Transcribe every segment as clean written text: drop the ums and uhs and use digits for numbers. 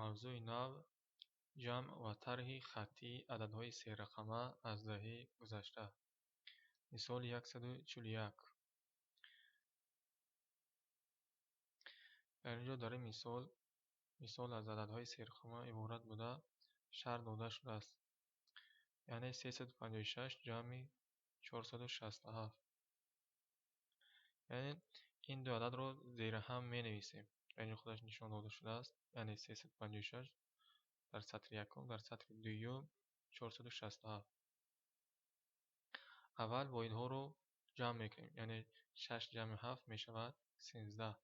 мавзӯи нав ҷамъ ва тарҳи хаттии ададҳои серақама аз даҳӣ гузашта. Мисоли 141. Дар инҷо дар ин мисол аз ададҳои серақама иборат буда шарҳ дода шудааст. Яъне 356 ҷамъи 467. Яъне ин ду ададро зери ҳам менависем. Дар инҷо худаш нишон дода шудааст. Яъне 356 дар сатри якум, дар сатри дуюм 467. Аввал воҳидҳоро ҷамъ мекунем. Яъне 6 ҷамъи 7 мешавад 13.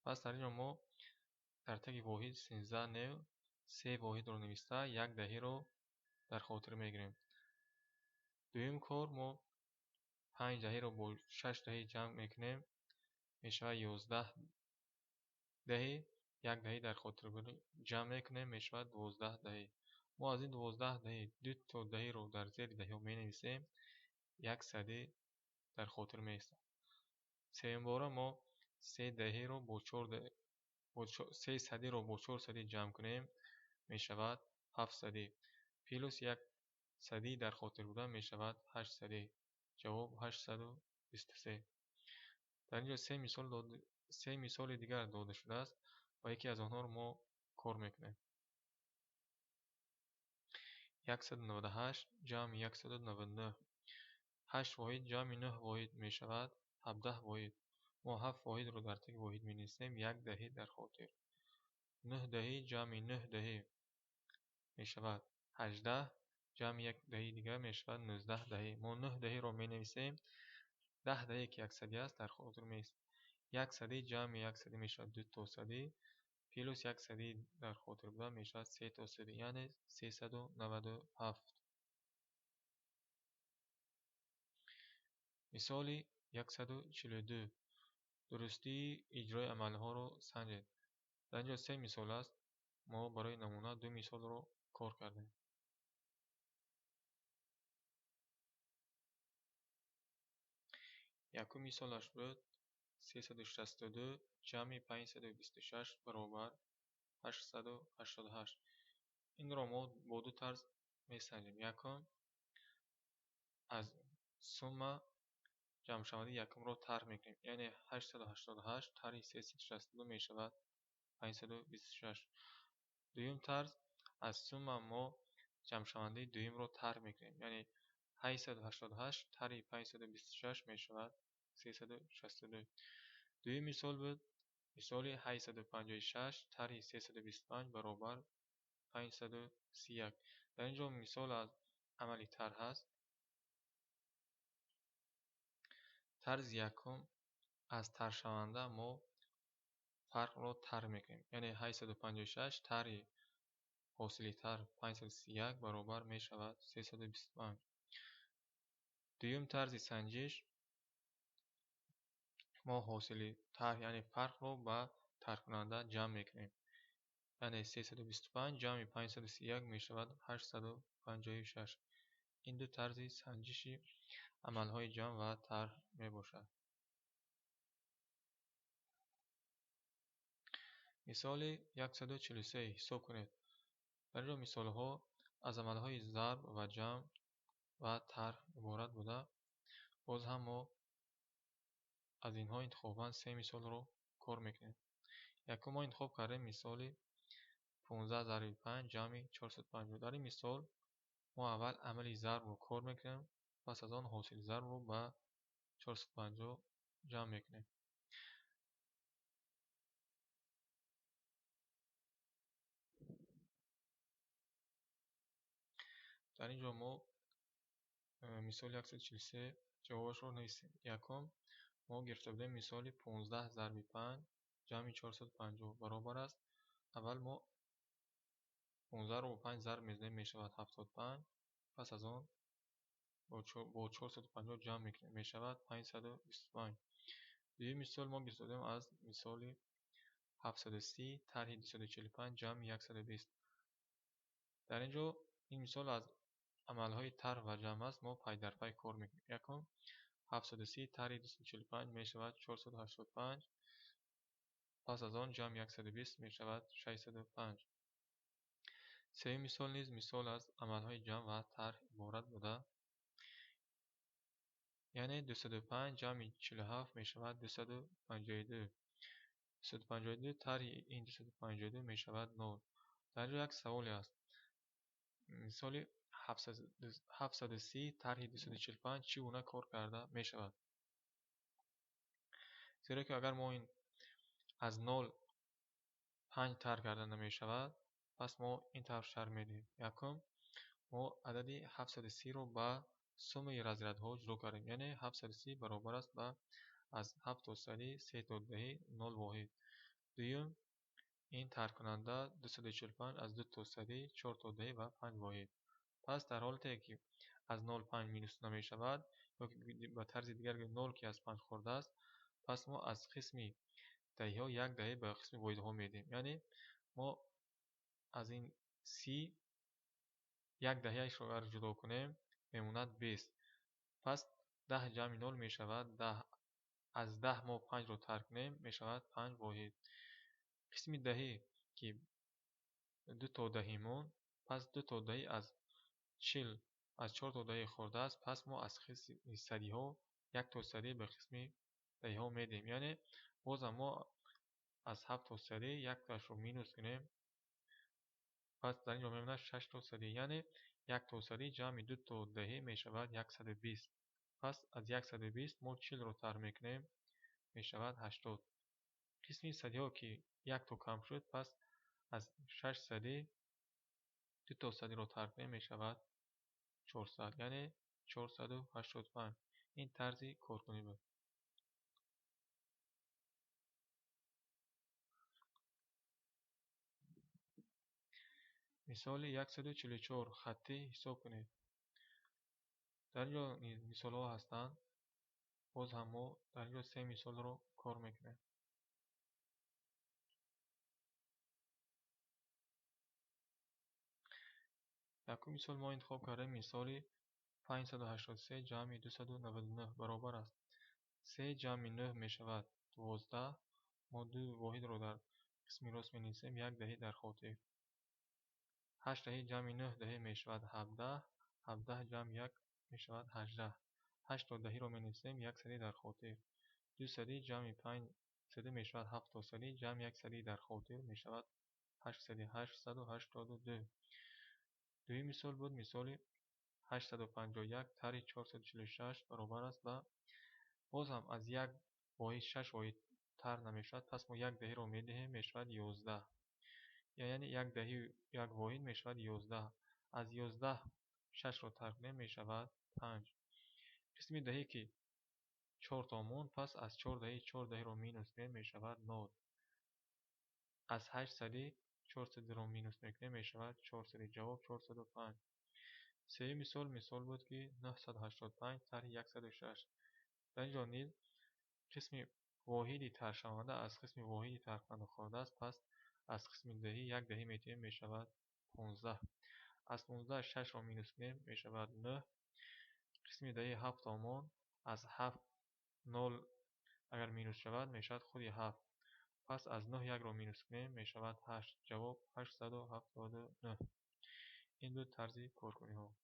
Пас дар инҷо мо дар таги воҳид 13 нев 3 воҳидро нависта як даҳиро дар хотир мегирем. Дуюм кор мо 5 даҳиро бо 6 даҳӣ ҷамъ мекунем, мешавад 11 даҳӣ. Як даҳӣ дар хотир ҷамъ мекунем, мешавад 12 даҳӣ. Мо аз ин 12 даҳӣ ду то даҳиро дар зери даҳиҳо менависем, як садӣ дар хотир меистад. Сеюмбора мо 3 садиро бо 4 садӣ ҷамъ кунем, мешавад 7 садӣ. Плюс як садӣ дар хотир буда мешавад 8 садӣ. Ҷавоб 823. Дар инҷо се мисоли дигар дода шудааст ва яке аз онҳоро мо кор мекунем. 198 ҷамъи 199. 8 воҳид ҷамъи 9 воҳид мешавад 17 воҳид. Мо 7 воҳидро дар таги воҳид менависем, як даҳӣ дар хотир. 9 даҳӣ ҷамъи 9 даҳӣ мешавад 18. ҷамъи як даҳии дигар мешавад 19 даҳӣ. Мо 9 даҳиро менависем, 10 даҳие ки як садӣ аст дар хотир меистад. Як садӣ ҷамъи як садӣ мешавад 2 то садӣ. Плюс як садӣ дар хотир буда мешавад 3 то садӣ, яъне 397. Мисоли 142. Дурустии иҷрои амалҳоро санҷед. Дар инҷо се мисол аст. Мо барои намуна ду мисолро кор кардем. Якум мисолаш буд 362 ҷамъи 526 баробар 888. Инро мо бо ду тарз месанҷем. Якум, аз сумма ҷамъшавандаи якумро тарҳ мекунем. Яъне 888 тарҳи 362 мешавад 526. Дуюм тарз, аз сумма мо ҷамъшавандаи дуюмро тарҳ мекунем. Яъне 888 тарҳи 526 мешавад 362. Дуюм мисол буд мисоли 856 тарҳи 325 баробар 531. Дар инҷо мисол аз амали тарҳ аст. Тарзи якум, аз тарҳшаванда мо фарқро тарҳ мекунем. Яъне 856 тарҳи ҳосили тарҳ 531 баробар мешавад 325. Дуюм тарзи санҷиш, мо ҳосили тарҳ яъне фарқро ба тарҳкунанда ҷамъ мекунем. Яъне 325 ҷамъи 531 мешавад 856. Ин ду тарзи санҷиши амалҳои ҷамъ ва тарҳ мебошад. Мисоли 143. Ҳисоб кунед. Дар инҷо мисолҳо аз амалҳои зарб ва ҷамъ ва тарҳ иборат буда, боз ҳам мо аз инҳо интихобан се мисолро кор мекунем. Якум мо интихоб кардем мисоли 15 зарби 5 ҷамъи 450. Дар ин мисол мо аввал амали зарбро кор мекунем, пас аз он ҳосили зарбро ба 450 ҷамъ мекунем. Дар инҷо мо мисоли 143 ҷавобашро нависем. Якум мо гирифта будем мисоли 15 зарби 5 ҷамъи 450 баробар аст. Аввал мо 15ро бо 5 зарб мезанем, мешавад 75. Пас аз он бо 450 ҷамъ мекунем, мешавад 525. Дуюм мисол мо гирифта будем аз мисоли 730 тарҳи 245 ҷамъи 120. Дар инҷо ин мисол аз амалҳои тарҳ ва ҷамъ аст. Мо пай дар пай кор мекунем. Якум 730 тарҳи 245 мешавад 485. Пас аз он ҷамъи 120 мешавад 605. سومین مثال نیز مثال از عملهای جمع و طرح عبارت بوده. یعنی 205 جمع 47 می شود 252. 252 طرح این 252 می شود 9. در اینجا یک سوالی است. مثال 730 طرح 245 چگونه کار کرده می شود؟ زیرا که اگر ما این از 0 5 طرح کرده نمی شود، پس ما این طرح شرط می دهیم. یکم ما عدد 730 رو با سوم رذرت‌ها جلو کردیم. یعنی 730 برابر است با از 7 تا 3 تا دهی 0 واحد. دوم این طرح کننده 245 از 2 تا 4 تا دهی و 5 واحد. پس در حالتی که از 0 5 مینوس نمی شود یا به طرز دیگر 0 که از 5 خورده است، پس ما از قسم دهی ها یک دهی به قسم واحد ها میدیم. یعنی ما از این 30 یک دهیش رو اگر جدا کنیم میموند 20. پس 10 جمع 0 می شود 10. از 10 ما 5 رو ترک کنیم می شود 5 واحد. قسم دهی که 2 تا دهی مون، پس 2 تا دهی از 40 از 4 تا دهی خورده است. پس ما از قسم صدی ها 1 تا صدی به قسم دهی ها میدیم. یعنی باز ما از 7 تا صدی 1 تاش رو مینوس کنیم، پس در اینجا میمونه 6 تا صدی. یعنی 1 تا صدی جمع 2 تا دهی می شود 120. پس از 120 ما 40 رو ترک میکنیم می شود 80. قسم صدی ها که 1 تا کم شد، پس از 6 صدی 2 تا صدی رو ترک کنیم می شود 400. یعنی 485. این طرزی کارکنی بود. مثال 144 خطی حساب کنید. در اینجا مثال ها هستند. باز هم ما در اینجا 3 مثال رو کار میکنیم. یکم مثال ما انتخاب کردیم. مثال 583 جمع 299 برابر است 3 جمع 9 می شود 12. ما دو واحد رو در قسم راست می نویسیم، یک دهی در خاطر. 8 دهی جمع 9 دهی می شود 17. 17 جمع 1 می شود 18. 8 تا دهی رو می نویسیم، یک صدی در خاطر. 2 صدی جمع 5 صدی می شود 7 تا صدی، جمع 1 صدی در خاطر می شود 8 صدی. 882. دوی مثال بود. مثال 851 طرح 446 برابر است با باز هم از یک واحد 6 واحد تر نمی شود، پس ما یک دهی رو می دهیم می شود 11. یعنی یک دهی یک واحد می شود 11. از 11 6 رو ترک کنیم می شود 5. قسم دهی که 4 تا مون، پس از 4 دهی 4 دهی رو مینوس کنیم می شود 9. از 8 صدی 4 صدی رو مینوس میکنیم می شود 4 صدی. جواب 405. سومین مثال بود که 985 طرح 106. در اینجا نیز قسم واحدی طرح شونده از قسم واحدی طرح کننده خورده است، پس از قسم دهی یک دهی میتونیم می شود 15. از 15 6 رو مینوس کنیم می شود 9. قسم دهی 7 تا از 7 0 اگر مینوس شود می شود خودی 7. پس از 9 یک رو مینوس کنیم می شود 8. جواب 879. این دو طرزی کارکنی ها.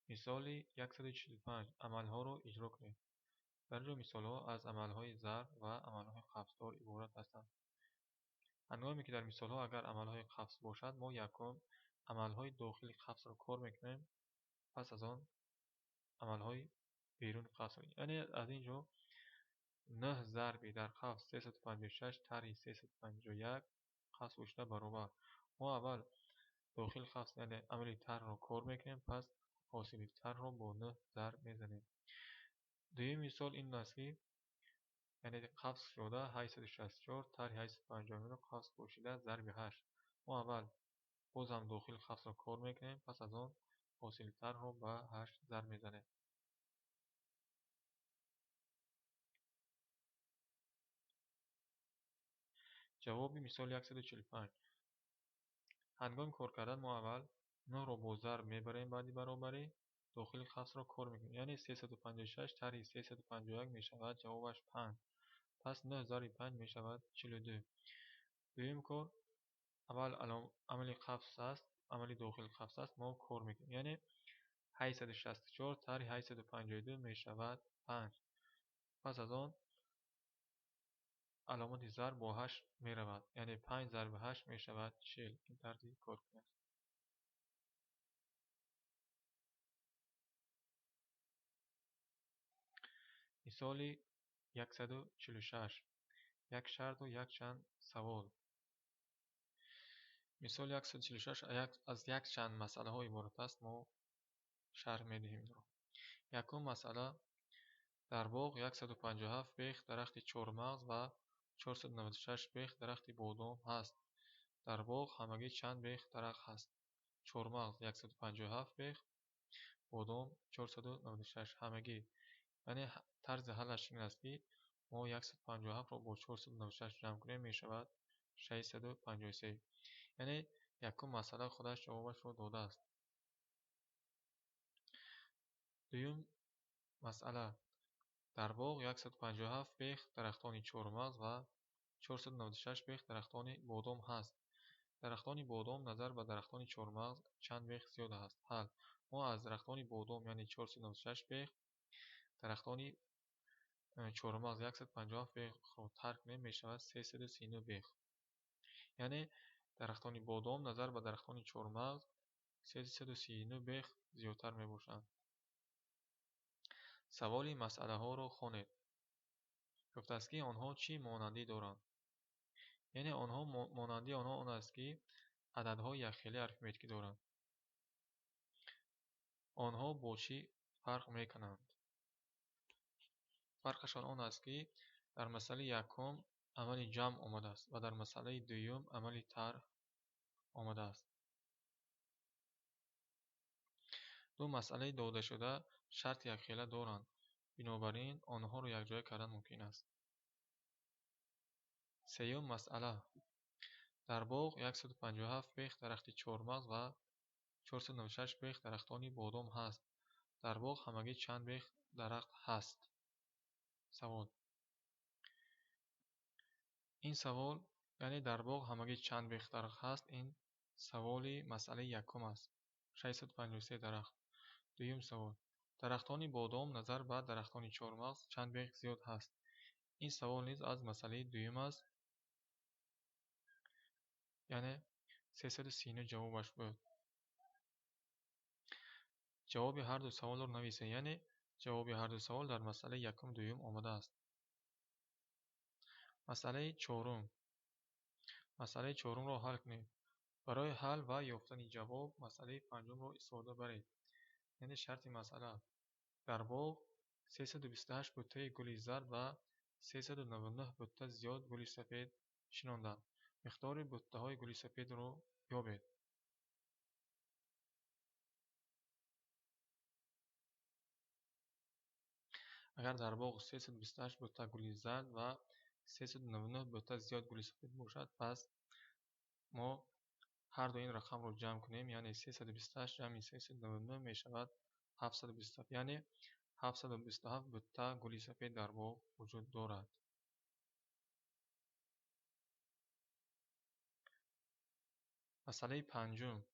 مثال 145 عملها رو اجرا کنید. در اینجا مثال ها از عملهای ضرب و عملهای خفضدار عبارت هستند. هنگامی که در مثال ها اگر عملهای خفض باشد، ما یکم عملهای داخلی خفض را کار میکنیم، پس از آن عملهای بیرون خفض. یعنی از اینجا 9 ضرب در خفض 356 طرح 351 خفض باشده برابر. ما اول داخل خفض یعنی عملی طرح را کار میکنیم، پس حاصل طرح را با 9 ضرب میزنیم. دویم مثال این است که یعنی خفض شده 864 طرح 859 خفض باشیده ضرب 8. ما اول باز هم داخل خفض را کار میکنیم، پس از آن حاصل طرح را با 8 ضرب میزنیم. جواب مثال 145. هنگام کار کردن ما اول 9 را با ضرب میبریم، بعدی برابری داخل خفض را کار میکنیم. یعنی 356 طرح 351 میشود جوابش 5. پس 9 ضرب 5 می شود 42. دویم کار اول عملی قفس است، عملی داخل قفس است، ما کار میکنیم. یعنی 864 تر 852 می شود 5. پس از آن علامت ضرب با 8 می رود، یعنی 5 ضرب 8 می شود 40. این ترتیب کار کنید. مثال 146. یک شرط و یک چند سوال. مثال 146 از یک چند مسئله های عبارت است. ما شرح میدهیم. یکم مسئله: در باغ 157 بیخ درخت چهارمغز و 496 بیخ درخت بادام هست. در باغ همگی چند بیخ درخت هست؟ چهارمغز 157 بیخ، بادام 496 همگی. یعنی طرز حلش این است که ما 157 را با 496 جمع کنیم می شود 653. یعنی یکم مسئله خودش جوابش را داده است. دویم مسئله: در باغ 157 بیخ درختان چهارمغز و 496 بیخ درختان بادام هست. درختان بادام نظر به درختان چهارمغز چند بیخ زیاد است؟ حل: ما از درختان بادام یعنی 496 بیخ، درختان چهارمغز 157 بیخ را ترک کنیم می شود 339 بیخ. یعنی درختان بادام نظر به درختان چهارمغز 339 بیخ زیادتر می باشند. سوالی مسئله ها را خوانید. گفته است که آنها چی مانندی دارند؟ یعنی آنها مانندی آنها آن است که عددها یک خیلی اریتمتیکی دارند. آنها با چی فرق میکنند؟ فرقشان آن است که در مسئله یکم عملی جمع آمده است و در مسئله دوم عملی طرح آمده است. دو مسئله داده شده شرط یک خیلی دارند، بنابراین آنها را یکجایی کردن ممکن است. سیوم مسئله: در باغ 157 بیخ درخت چهارمغز و 496 بیخ درختان بادام هست. در باغ همگی چند بیخ درخت هست؟ سوال: این سوال یعنی در باغ همگی چند بیخ درخت هست، این سوالی مسئله یکم است. 653 درخت. دویم سوال: درختان بادام نظر به درختان چهارمغز چند بیخ زیاد هست؟ این سوال نیز از مسئله دویم است، یعنی 339 جوابش بود. جواب هر دو سوال را نویسید، یعنی جواب هر دو سوال در مسئله یکم دویم آمده است. مسئله چهارم. مسئله چهارم را حل کنید. برای حل و یافتن جواب مسئله پنجم را استفاده برید. یعنی شرط مسئله: در باغ 328 بوته گل زرد و 399 بوته زیاد گل سفید شناندند. مقدار بوته های گل سفید را یابید. اگر در باغ 328 بوته گل زرد و 399 بوته زیاد گل سفید باشد، پس ما هر دو این رقم رو جمع کنیم، یعنی 328 جمع 399 می شود 727. یعنی 727 بوته گل سفید در باغ وجود دارد. مسئله پنجم.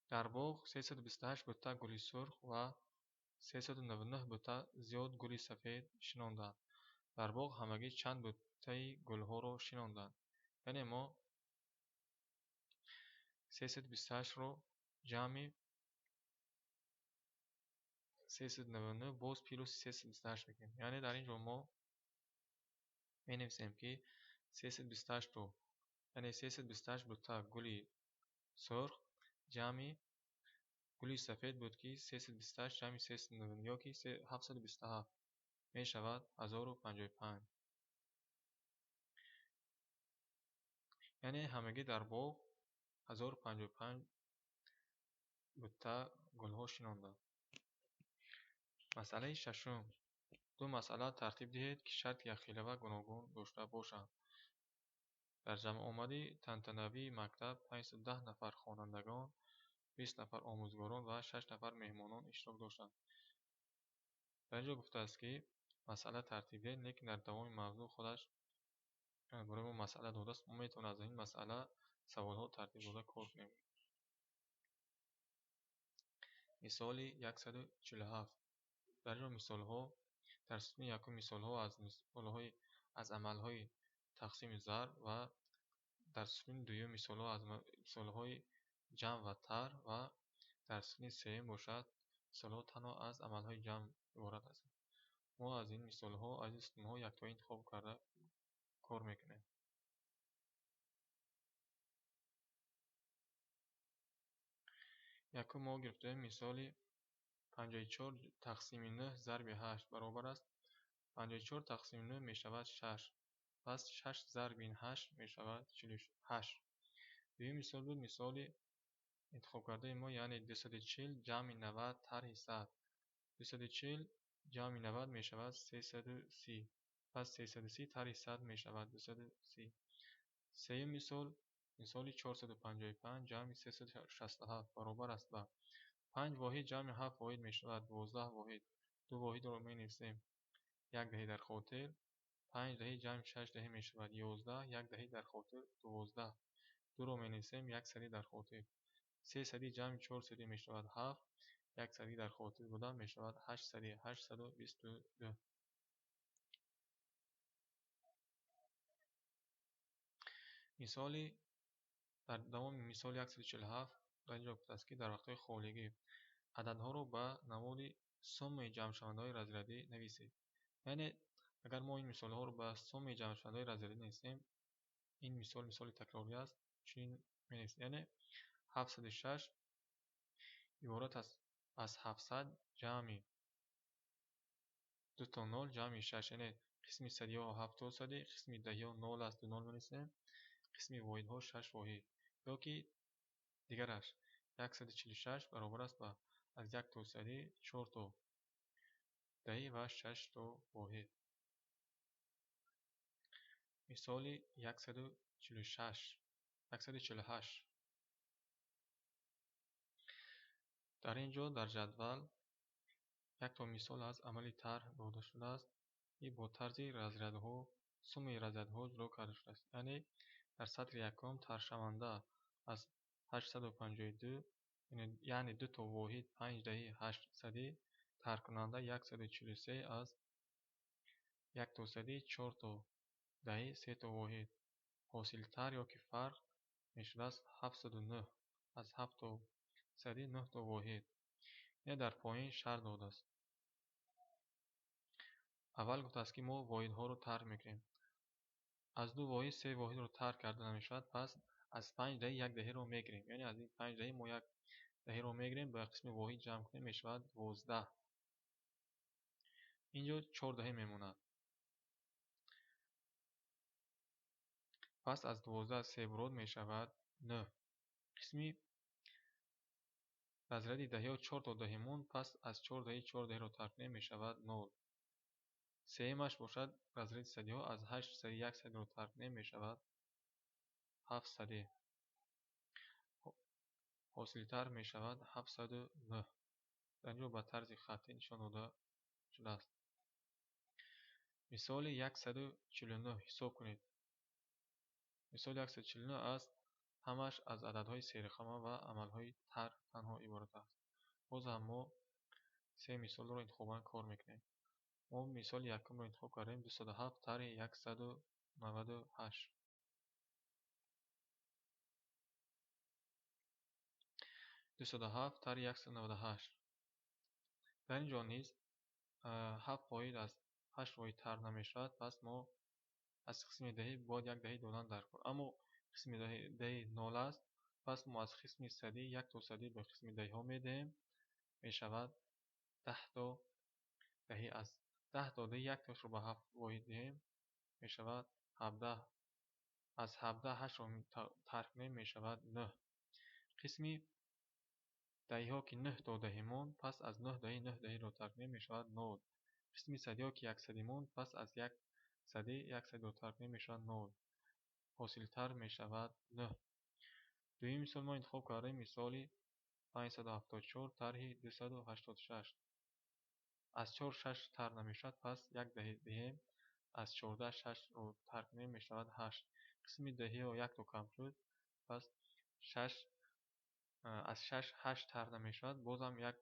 در باغ 328 بوته گل سرخ و 399 بوته زیاد گل سفید شناندند. در باغ همگی چند بوته گل ها را شناندند؟ یعنی ما 328 رو جمع 399 باز پیلوس 328 میکنیم. یعنی در اینجا ما می نویسیم که 328 رو یعنی 328 بوته گل سرخ جمع گل سفید بود که 328 جمع 399 یا که 727 می شود 1055. یعنی همگی در باغ 1055 بوته گل ها شناندند. مسئله ششم. دو مسئله ترتیب دهید که شرط یخیله و گوناگون داشته باشند. در جمع آمدی تنتنوی مکتب 510 نفر خوانندگان، 20 نفر آموزگاران و 6 نفر مهمانان اشتراک داشتند. در اینجا گفته است که масъала тартиб диҳед, лекин дар давоми мавзӯъ худаш барои мо масъала додааст. Мо метавонем аз ин масъала саволҳо тартиб дода кор кунем. мисоли 147. дар ин ҷо мисолҳо дар сатҳи якум мисолҳо аз амалҳои тақсими зарб ва дар сатҳи дуюм мисолҳо аз мисолҳои ҷамъ ва тар ва дар сатҳи сеюм бошад мисолҳо танҳо аз амалҳои ҷамъ иборат ҳастанд. мо аз ин мисолҳо аз ин сатҳҳо яктоин интихоб карда кор мекунем. якум мо гирифтем мисоли 54 тақсими 9 зарби 8 баробар аст 54 тақсими 9 мешавад 6. пас 6 зарби ин 8 мешавад 48. дуюм мисол буд мисоли интихобкардаи мо, яъне 240 ҷамъи 90 тарҳи 100. 240 ҷамъи 90 мешавад 330. пас 330 тарҳи 100 мешавад 230. сеюм мисол мисоли 455 ҷамъи 367 баробар аст ба 5 воҳид ҷамъи 7 воҳид мешавад 12 воҳид. ду воҳидро менависем як даҳӣ дар хотир. 5 даҳӣ ҷамъи 6 даҳӣ мешавад 11. як даҳӣ дар хотир 12. дуро менависем як садӣ дар хотир. 3 садӣ ҷамъи 4 садӣ мешавад 7. як садӣ дар хотир буда мешавад 8 садӣ 822. мисоли дар давоми мисоли 147 дар ин ҷо гуфтааст ки дар вақтҳои холигӣ ададҳоро ба намуди суммаи ҷамъшавандаҳои разрядӣ нависед. яъне агар мо ин мисолҳоро ба суммаи ҷамъшавандаҳои разрядӣ нависем, ин мисоли такрорӣ аст. чунин менависем, яъне 706 иборат аст аз 700 ҷамъи 2 то 0 ҷамъи 6, яъне қисми садиҳо 70 садӣ, қисми даҳиҳо 0 аст 2 0 менависем, қисми воҳидҳо 6 воҳид. ё ки дигараш 146 баробар аст ба аз 1 то садӣ 4 то даҳӣ ва 6 то воҳид. мисоли 148. дар ин ҷо дар ҷадвал якто мисол аз амали тарҳ дода шудааст. ин бо тарзи разрядҳо суммаи разрядҳо ҷудо карда шудааст. яъне дар сатри якум тарҳшаванда аз 852, яъне 2 то воҳид 5 даҳӣ 8 садӣ, тарҳкунанда 143 аз 1 то садӣ 4 то даҳӣ 3 то воҳид. ҳосилтар ё ки фарқ мешудааст 709 аз 7 то садӣ 9 то воҳид. ин дар поин шарҳ додааст. аввал гуфтааст ки мо воҳидҳоро тарҳ мекунем. аз 2 воҳид 3 воҳидро тарҳ карда намешавад. пас аз 5 даҳӣ 1 даҳиро мегирем. яъне аз ин 5 даҳӣ мо 1 даҳиро мегирем, ба қисми воҳид ҷамъ кунем мешавад 12. ин ҷо 4 даҳӣ мемонад. пас аз 12 3 бурод мешавад 9. қисми разряди даҳиҳо 4 то даҳӣ монд. пас аз 4 даҳӣ 4 даҳиро тарҳ кунем мешавад 0. сеюмаш бошад разряди садиҳо аз 8 садӣ 1 садиро тарҳ кунем мешавад 7 садӣ. ҳосилтар мешавад 709. дар ин ҷо ба тарзи хаттӣ нишон дода шудааст. мисоли 149 ҳисоб кунед. мисоли 149 аст ҳамааш аз ададҳои серихама ва амалҳои тарҳ танҳо иборат аст. боз ҳам мо се мисолро интихобан кор мекунем. мо мисоли якумро интихоб кардем 207 тарҳи 198. 207 тарҳи 198. дар ин ҷо низ 7 воҳид аз 8 воҳид тарҳ намешавад. пас мо аз қисми даҳӣ бояд 1 даҳӣ додан даркор. аммо қисми даҳӣ 0 аст. пас мо аз қисми садӣ 1 то садӣ ба қисми даҳиҳо медиҳем мешавад 10 то даҳӣ аст. 10 то даҳӣ 1 тошро ба 7 воҳид диҳем мешавад 17. аз 17 8ро тарҳ кунем мешавад 9. қисми даҳиҳо ки 9 то даҳӣ монд, пас аз 9 даҳӣ 9 даҳиро тарҳ кунем мешавад 0. қисми садиҳо ки 1 садӣ монд, пас аз 1 садӣ 1 садиро тарҳ кунем мешавад 0. ҳосилтар мешавад 9. дуюм мисол мо интихоб кардем мисоли 574 тарҳи 286. از 4 6 تر نمیشود پس یک دهی دهیم. از 14 6 رو ترک کنیم میشود 8. قسمی دهی و یک رو کم شد پس 6 از 6 8 تر نمیشود بازم یک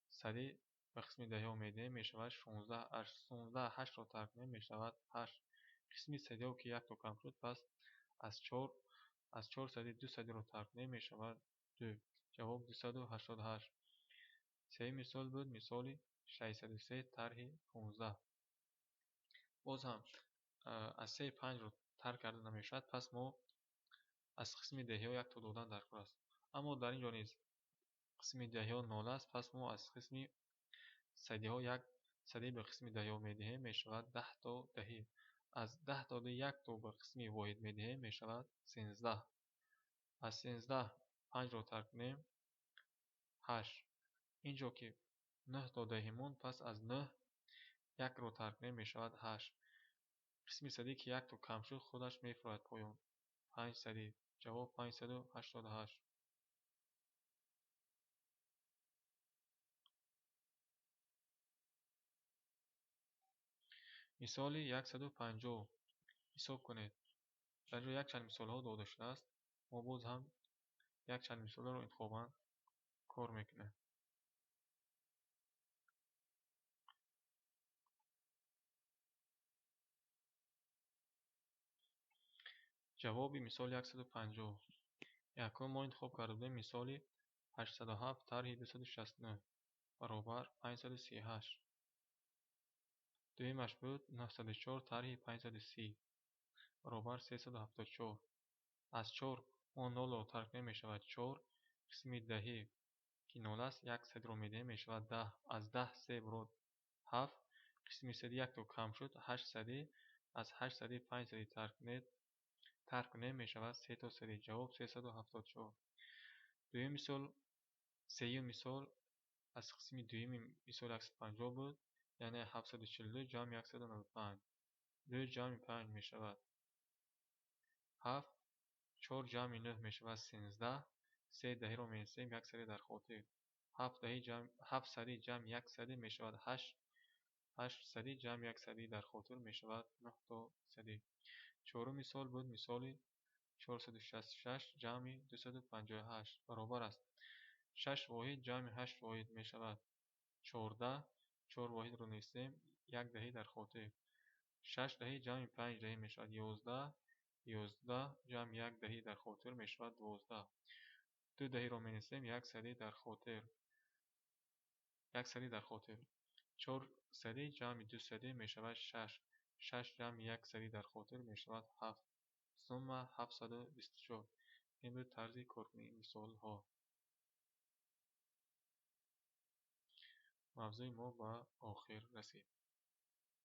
سری به قسمی دهی میدهیم میشود 16. از 16 8 رو ترک کنیم میشود 8. قسمی سدی که یک رو کم شد پس از 4 سدی 2 سدی رو ترک کنیم میشود 2. جواب 288. سه مثال بود مثال 603 طرح 15. باز هم از 3 5 رو ترک کرده نمیشود پس ما از قسمی دهی ها یک تا دادن در کار است. اما در اینجا نیز قسمی دهی ها 0 است پس ما از قسمی سدی ها یک سدی به قسمی دهی ها میدهیم میشود 10 تا دهی. از 10 تا دهی یک تا به قسمی واحد میدهیم میشود 13. از 13 5 رو ترک کنیم 8. اینجا که 9 تا دهی موند پس از 9 یک رو ترک کنیم میشود 8. قسمی سدی که یک تو کم شد خودش میفرد پایان 5 سدی. جواب 588. مثال 150 حساب کنید. در اینجا یک چند مثال ها داده شده است. ما باز هم یک چند مثال رو انتخاباً کار میکنه. جواب مثال 150 یکم ما انتخاب کرده بودیم مثال 807 طرح 269 برابر 538. دویمش بود 904 طرح 530 برابر 374. از 4 ما 0 رو ترک کنیم میشود 4. قسمی دهی که 0 است یک سد رو میدهیم میشود 10. از 10 3 برود 7. قسمی سدی یک رو کم شد 8 سدی. از 8 سدی 5 سدی ترک کنیم میشود 3 تا سدی. جواب 374. دویم مثال سوم مثال از قسمی دویم مثال 150 بود یعنی 742 جمع 195. 2 جمع 5 میشود 7. 4 جمع 9 میشود 13. 3 دهی رو می‌نویسیم یک سری در خاطر 7 سری جمع یک سری میشود 8. 8 سری جمع یک سری در خاطر میشود 9 تا سری. چهارم مثال بود مثال 466 جمع 258 برابر است 6 واحد جمع 8 واحد میشود 14. 4 واحد رو نویسیم یک دهی در خاطر 6 دهی جمع 5 دهی میشود 11. 11 جمع یک دهی در خاطر میشود 12. 2 دهی رو می‌نویسیم یک سری در خاطر 4 سری جمع 2 سری میشود 6. 6 جمع یک سری در خاطر میشود 7. ثم 724. این بود طرز کارکنی مثال ها. موضوع ما به آخر رسید.